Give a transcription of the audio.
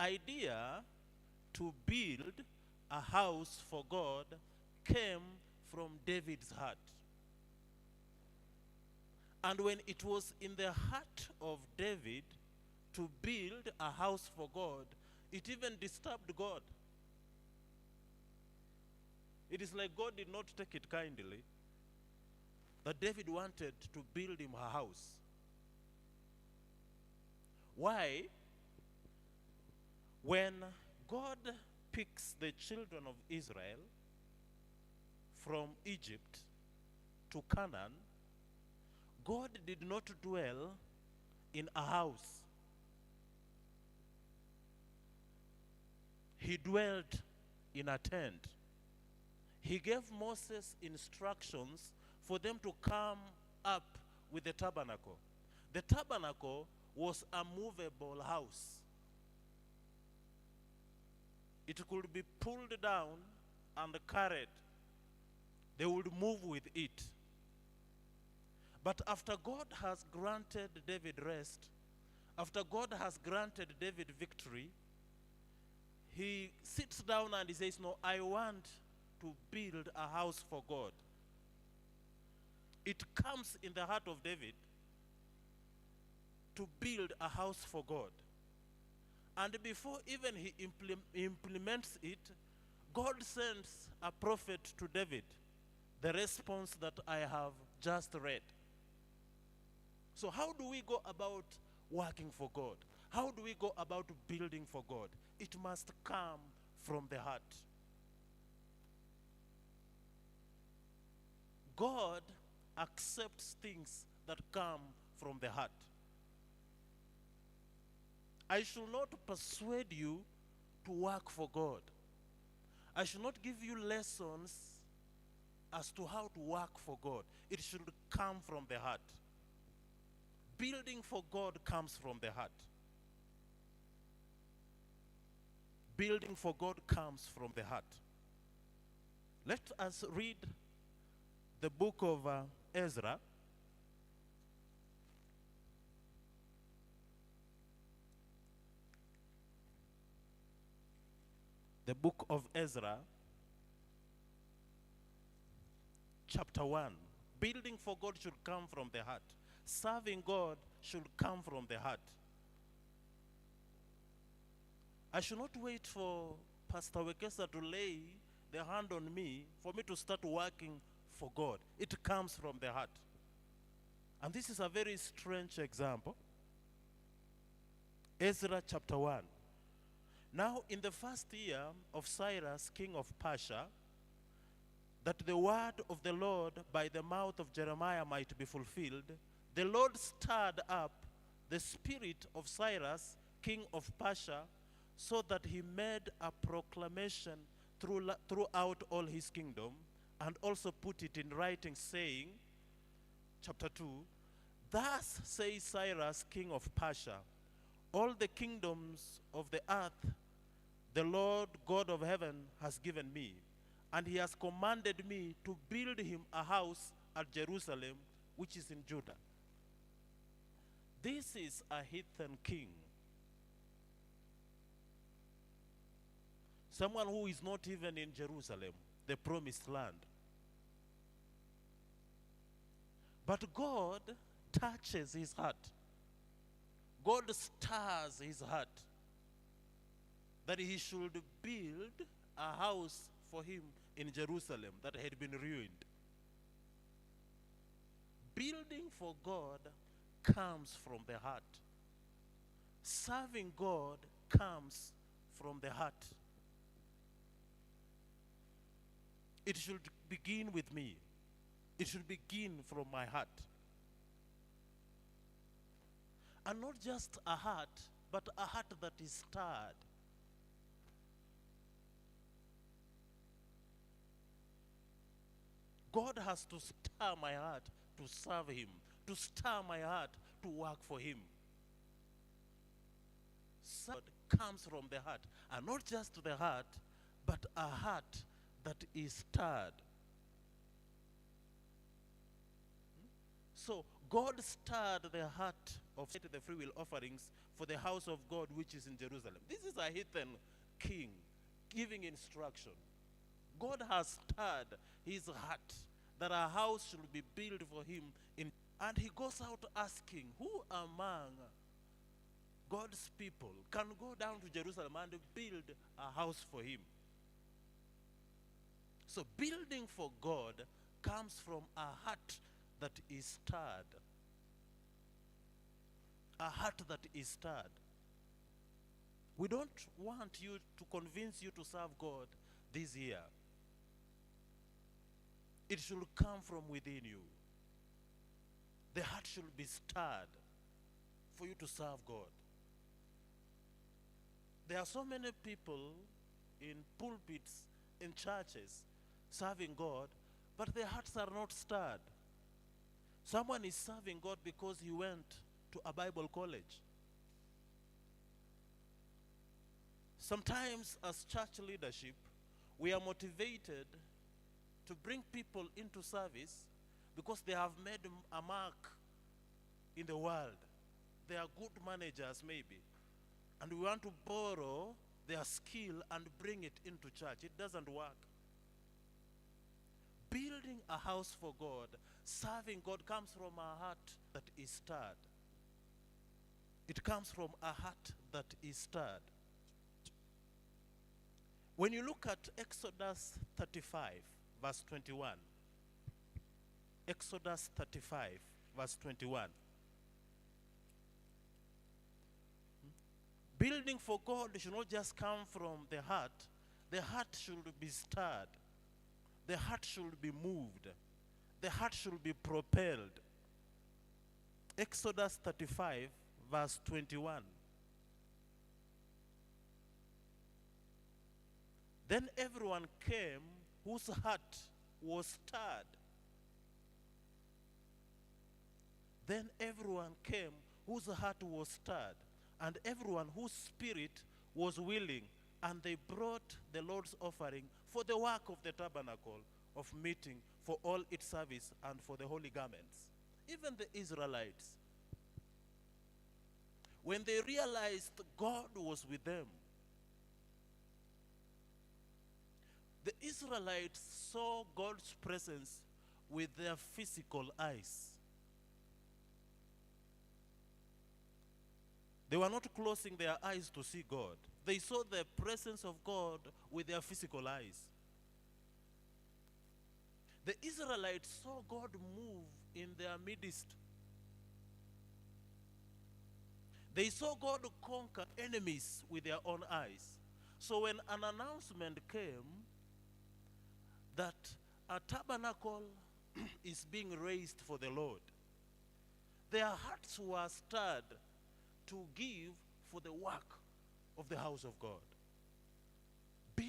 idea to build a house for God came from David's heart. And when it was in the heart of David to build a house for God, it even disturbed God. It is like God did not take it kindly that David wanted to build him a house. Why? When God picks the children of Israel from Egypt to Canaan, God did not dwell in a house. He dwelt in a tent. He gave Moses instructions for them to come up with the tabernacle. The tabernacle was a movable house. It could be pulled down and carried. They would move with it. But after God has granted David rest, after God has granted David victory, he sits down and he says, no, I want to build a house for God. It comes in the heart of David to build a house for God. And before even he implements it, God sends a prophet to David, the response that I have just read. So how do we go about working for God? How do we go about building for God? It must come from the heart. God accepts things that come from the heart. I should not persuade you to work for God. I should not give you lessons as to how to work for God. It should come from the heart. Building for God comes from the heart. Building for God comes from the heart. Let us read the book of Ezra. The book of Ezra, chapter 1. Building for God should come from the heart. Serving God should come from the heart. I should not wait for Pastor Wekesa to lay the hand on me for me to start working for God. It comes from the heart. And this is a very strange example. Ezra chapter 1. Now in the first year of Cyrus, king of Persia, that the word of the Lord by the mouth of Jeremiah might be fulfilled, the Lord stirred up the spirit of Cyrus, king of Persia, so that he made a proclamation throughout all his kingdom, and also put it in writing, saying, chapter 2, thus says Cyrus, king of Persia, all the kingdoms of the earth the Lord God of heaven has given me, and he has commanded me to build him a house at Jerusalem, which is in Judah. This is a heathen king. Someone who is not even in Jerusalem, the promised land. But God touches his heart. God stirs his heart that he should build a house for him in Jerusalem that had been ruined. Building for God comes from the heart. Serving God comes from the heart. It should begin with me. It should begin from my heart. And not just a heart, but a heart that is stirred. God has to stir my heart to serve him, to stir my heart to work for him. God comes from the heart, and not just the heart, but a heart that is stirred. So God stirred the heart of the freewill offerings for the house of God which is in Jerusalem. This is a heathen king giving instruction. God has stirred his heart that a house should be built for him and he goes out asking, who among God's people can go down to Jerusalem and build a house for him? So building for God comes from a heart that is stirred. A heart that is stirred. We don't want you to convince you to serve God this year. It should come from within you. The heart should be stirred for you to serve God. There are so many people in pulpits, in churches, serving God, but their hearts are not stirred. Someone is serving God because he went to a Bible college. Sometimes as church leadership, we are motivated to bring people into service because they have made a mark in the world. They are good managers maybe. And we want to borrow their skill and bring it into church. It doesn't work. Building a house for God, serving God comes from a heart that is stirred. It comes from a heart that is stirred. When you look at Exodus 35, verse 21. Exodus 35, verse 21. Building for God should not just come from the heart. The heart should be stirred. The heart should be moved. The heart should be propelled. Exodus 35, verse 21. Then everyone came whose heart was stirred. Then everyone came whose heart was stirred, and everyone whose spirit was willing, and they brought the Lord's offering for the work of the tabernacle of meeting, for all its service, and for the holy garments. Even the Israelites, when they realized God was with them, the Israelites saw God's presence with their physical eyes. They were not closing their eyes to see God. They saw the presence of God with their physical eyes. The Israelites saw God move in their midst. They saw God conquer enemies with their own eyes. So when an announcement came that a tabernacle is being raised for the Lord, their hearts were stirred to give for the work of the house of God.